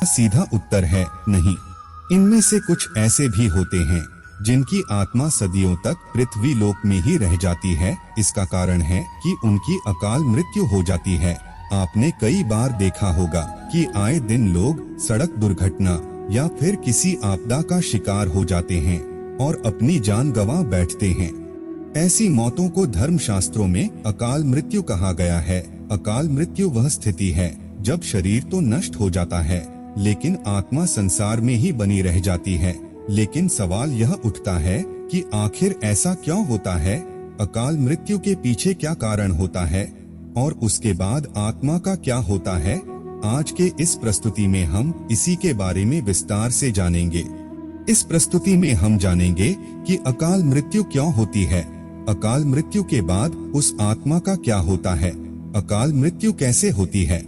सीधा उत्तर है नहीं। इनमें से कुछ ऐसे भी होते हैं जिनकी आत्मा सदियों तक पृथ्वी लोक में ही रह जाती है। इसका कारण है कि उनकी अकाल मृत्यु हो जाती है। आपने कई बार देखा होगा कि आए दिन लोग सड़क दुर्घटना या फिर किसी आपदा का शिकार हो जाते हैं और अपनी जान गंवा बैठते हैं। ऐसी मौतों को धर्मशास्त्रों में अकाल मृत्यु कहा गया है। अकाल मृत्यु वह स्थिति है जब शरीर तो नष्ट हो जाता है लेकिन आत्मा संसार में ही बनी रह जाती है। लेकिन सवाल यह उठता है कि आखिर ऐसा क्यों होता है? अकाल मृत्यु के पीछे क्या कारण होता है और उसके बाद आत्मा का क्या होता है? आज के इस प्रस्तुति में हम इसी के बारे में विस्तार से जानेंगे। इस प्रस्तुति में हम जानेंगे कि अकाल मृत्यु क्यों होती है, अकाल मृत्यु के बाद उस आत्मा का क्या होता है, अकाल मृत्यु कैसे होती है,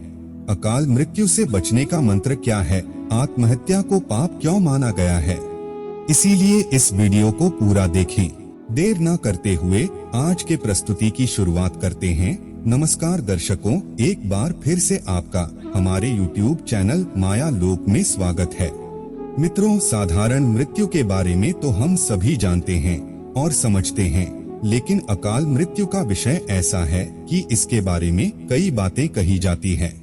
अकाल मृत्यु से बचने का मंत्र क्या है, आत्महत्या को पाप क्यों माना गया है। इसीलिए इस वीडियो को पूरा देखें। देर न करते हुए आज के प्रस्तुति की शुरुआत करते हैं। नमस्कार दर्शकों, एक बार फिर से आपका हमारे YouTube चैनल माया लोक में स्वागत है। मित्रों, साधारण मृत्यु के बारे में तो हम सभी जानते हैं और समझते हैं, लेकिन अकाल मृत्यु का विषय ऐसा है कि इसके बारे में कई बातें कही जाती है।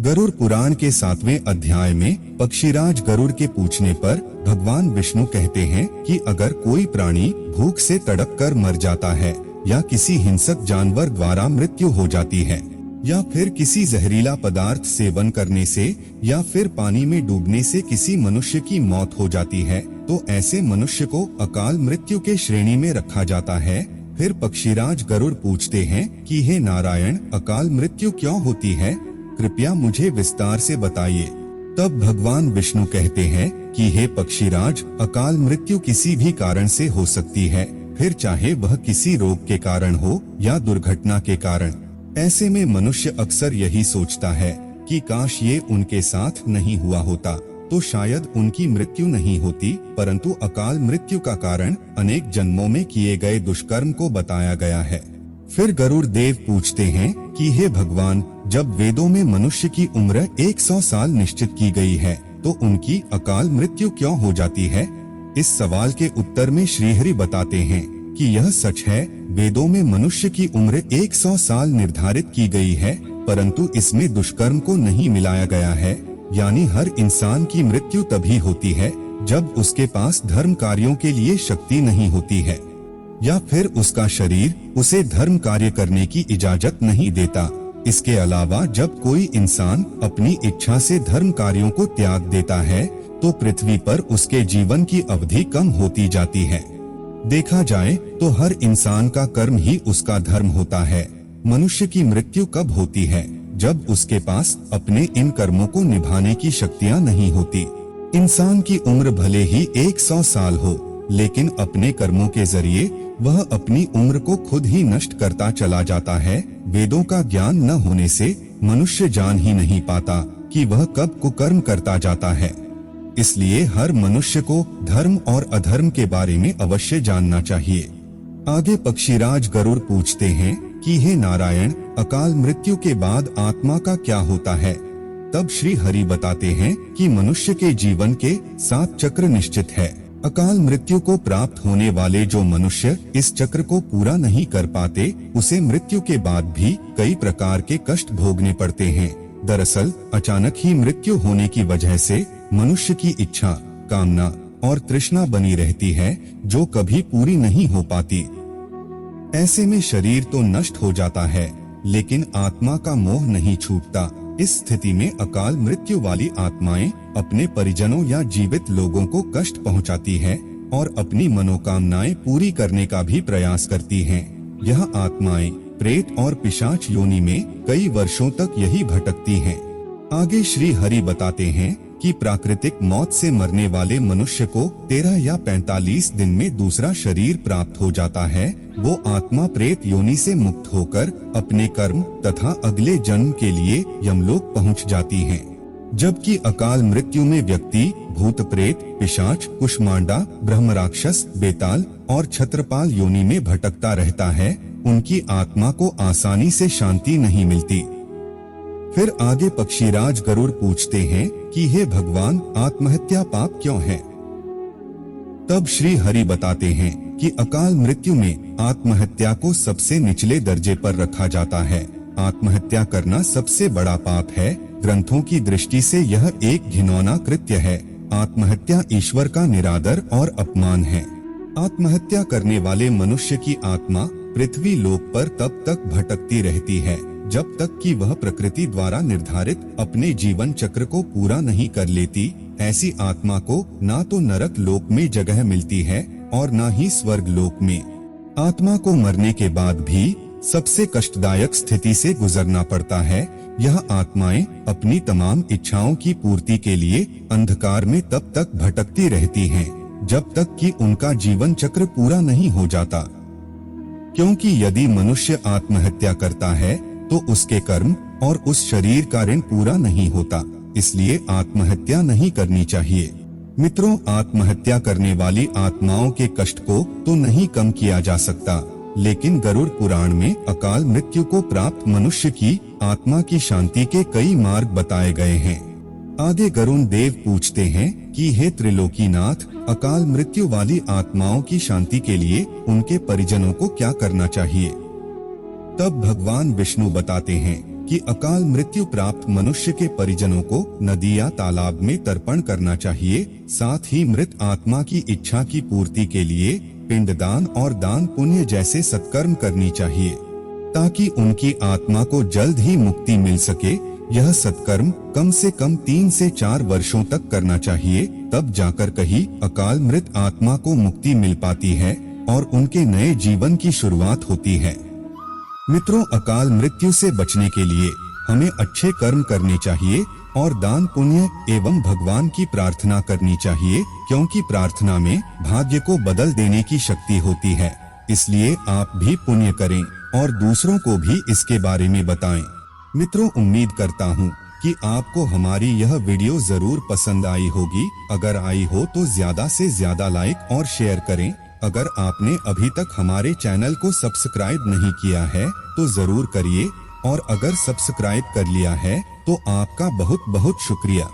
गरुड़ पुराण के 7वें अध्याय में पक्षीराज गरुड़ के पूछने पर भगवान विष्णु कहते हैं कि अगर कोई प्राणी भूख से तड़प कर मर जाता है या किसी हिंसक जानवर द्वारा मृत्यु हो जाती है या फिर किसी जहरीला पदार्थ सेवन करने से या फिर पानी में डूबने से किसी मनुष्य की मौत हो जाती है तो ऐसे मनुष्य को अकाल मृत्यु के श्रेणी में रखा जाता है। फिर पक्षीराज गरुड़ पूछते हैं कि हे नारायण, अकाल मृत्यु क्यों होती है? कृपया मुझे विस्तार से बताइए। तब भगवान विष्णु कहते हैं कि हे पक्षीराज, अकाल मृत्यु किसी भी कारण से हो सकती है, फिर चाहे वह किसी रोग के कारण हो या दुर्घटना के कारण। ऐसे में मनुष्य अक्सर यही सोचता है कि काश ये उनके साथ नहीं हुआ होता तो शायद उनकी मृत्यु नहीं होती, परंतु अकाल मृत्यु का कारण अनेक जन्मों में किए गए दुष्कर्म को बताया गया है। फिर गरुड़ देव पूछते हैं कि हे भगवान, जब वेदों में मनुष्य की उम्र 100 साल निश्चित की गई है तो उनकी अकाल मृत्यु क्यों हो जाती है? इस सवाल के उत्तर में श्रीहरि बताते हैं कि यह सच है, वेदों में मनुष्य की उम्र 100 साल निर्धारित की गई है, परंतु इसमें दुष्कर्म को नहीं मिलाया गया है। यानी हर इंसान की मृत्यु तभी होती है जब उसके पास धर्म कार्यों के लिए शक्ति नहीं होती है या फिर उसका शरीर उसे धर्म कार्य करने की इजाजत नहीं देता। इसके अलावा जब कोई इंसान अपनी इच्छा से धर्म कार्यों को त्याग देता है तो पृथ्वी पर उसके जीवन की अवधि कम होती जाती है। देखा जाए तो हर इंसान का कर्म ही उसका धर्म होता है। मनुष्य की मृत्यु कब होती है? जब उसके पास अपने इन कर्मों को निभाने की शक्तियां नहीं होती। इंसान की उम्र भले ही 100 साल हो, लेकिन अपने कर्मों के जरिए वह अपनी उम्र को खुद ही नष्ट करता चला जाता है। वेदों का ज्ञान न होने से मनुष्य जान ही नहीं पाता कि वह कब कुकर्म करता जाता है। इसलिए हर मनुष्य को धर्म और अधर्म के बारे में अवश्य जानना चाहिए। आगे पक्षीराज गरुड़ पूछते हैं कि हे नारायण, अकाल मृत्यु के बाद आत्मा का क्या होता है? तब श्री हरि बताते हैं कि मनुष्य के जीवन के 7 चक्र निश्चित है। अकाल मृत्यु को प्राप्त होने वाले जो मनुष्य इस चक्र को पूरा नहीं कर पाते, उसे मृत्यु के बाद भी कई प्रकार के कष्ट भोगने पड़ते हैं। दरअसल अचानक ही मृत्यु होने की वजह से मनुष्य की इच्छा, कामना और तृष्णा बनी रहती है जो कभी पूरी नहीं हो पाती। ऐसे में शरीर तो नष्ट हो जाता है लेकिन आत्मा का मोह नहीं छूटता। इस स्थिति में अकाल मृत्यु वाली आत्माएं अपने परिजनों या जीवित लोगों को कष्ट पहुंचाती हैं और अपनी मनोकामनाएं पूरी करने का भी प्रयास करती हैं। यह आत्माएं प्रेत और पिशाच योनि में कई वर्षों तक यही भटकती हैं। आगे श्री हरि बताते हैं कि प्राकृतिक मौत से मरने वाले मनुष्य को 13 या 45 दिन में दूसरा शरीर प्राप्त हो जाता है। वो आत्मा प्रेत योनि से मुक्त होकर अपने कर्म तथा अगले जन्म के लिए यमलोक पहुंच जाती हैं। जबकि अकाल मृत्यु में व्यक्ति भूत प्रेत, पिशाच, कुष्मांडा, ब्रह्म राक्षस, बेताल और छत्रपाल योनि में भटकता रहता है। उनकी आत्मा को आसानी से शांति नहीं मिलती। फिर आगे पक्षीराज गरुड़ पूछते हैं कि हे भगवान, आत्महत्या पाप क्यों है। तब श्री हरि बताते हैं कि अकाल मृत्यु में आत्महत्या को सबसे निचले दर्जे पर रखा जाता है। आत्महत्या करना सबसे बड़ा पाप है। ग्रंथों की दृष्टि से यह एक घिनौना कृत्य है। आत्महत्या ईश्वर का निरादर और अपमान है। आत्महत्या करने वाले मनुष्य की आत्मा पृथ्वी लोक पर तब तक भटकती रहती है जब तक कि वह प्रकृति द्वारा निर्धारित अपने जीवन चक्र को पूरा नहीं कर लेती। ऐसी आत्मा को ना तो नरक लोक में जगह मिलती है और ना ही स्वर्ग लोक में। आत्मा को मरने के बाद भी सबसे कष्टदायक स्थिति से गुजरना पड़ता है। यह आत्माएं अपनी तमाम इच्छाओं की पूर्ति के लिए अंधकार में तब तक भटकती रहती हैं जब तक कि उनका जीवन चक्र पूरा नहीं हो जाता। क्योंकि यदि मनुष्य आत्महत्या करता है तो उसके कर्म और उस शरीर का ऋण पूरा नहीं होता, इसलिए आत्महत्या नहीं करनी चाहिए। मित्रों, आत्महत्या करने वाली आत्माओं के कष्ट को तो नहीं कम किया जा सकता, लेकिन गरुड़ पुराण में अकाल मृत्यु को प्राप्त मनुष्य की आत्मा की शांति के कई मार्ग बताए गए हैं। आगे गरुण देव पूछते हैं कि हे त्रिलोकीनाथ, अकाल मृत्यु वाली आत्माओं की शांति के लिए उनके परिजनों को क्या करना चाहिए। तब भगवान विष्णु बताते हैं कि अकाल मृत्यु प्राप्त मनुष्य के परिजनों को नदी या तालाब में तर्पण करना चाहिए। साथ ही मृत आत्मा की इच्छा की पूर्ति के लिए पिंडदान और दान पुण्य जैसे सत्कर्म करनी चाहिए ताकि उनकी आत्मा को जल्द ही मुक्ति मिल सके। यह सत्कर्म कम से कम 3 से 4 वर्षों तक करना चाहिए, तब जाकर कहीं अकाल मृत आत्मा को मुक्ति मिल पाती है और उनके नए जीवन की शुरुआत होती है। मित्रों, अकाल मृत्यु से बचने के लिए हमें अच्छे कर्म करने चाहिए और दान पुण्य एवं भगवान की प्रार्थना करनी चाहिए, क्योंकि प्रार्थना में भाग्य को बदल देने की शक्ति होती है। इसलिए आप भी पुण्य करें और दूसरों को भी इसके बारे में बताएं। मित्रों, उम्मीद करता हूँ कि आपको हमारी यह वीडियो जरूर पसंद आई होगी। अगर आई हो तो ज्यादा से ज्यादा लाइक और शेयर करें। अगर आपने अभी तक हमारे चैनल को सब्सक्राइब नहीं किया है तो जरूर करिए, और अगर सब्सक्राइब कर लिया है तो आपका बहुत बहुत शुक्रिया।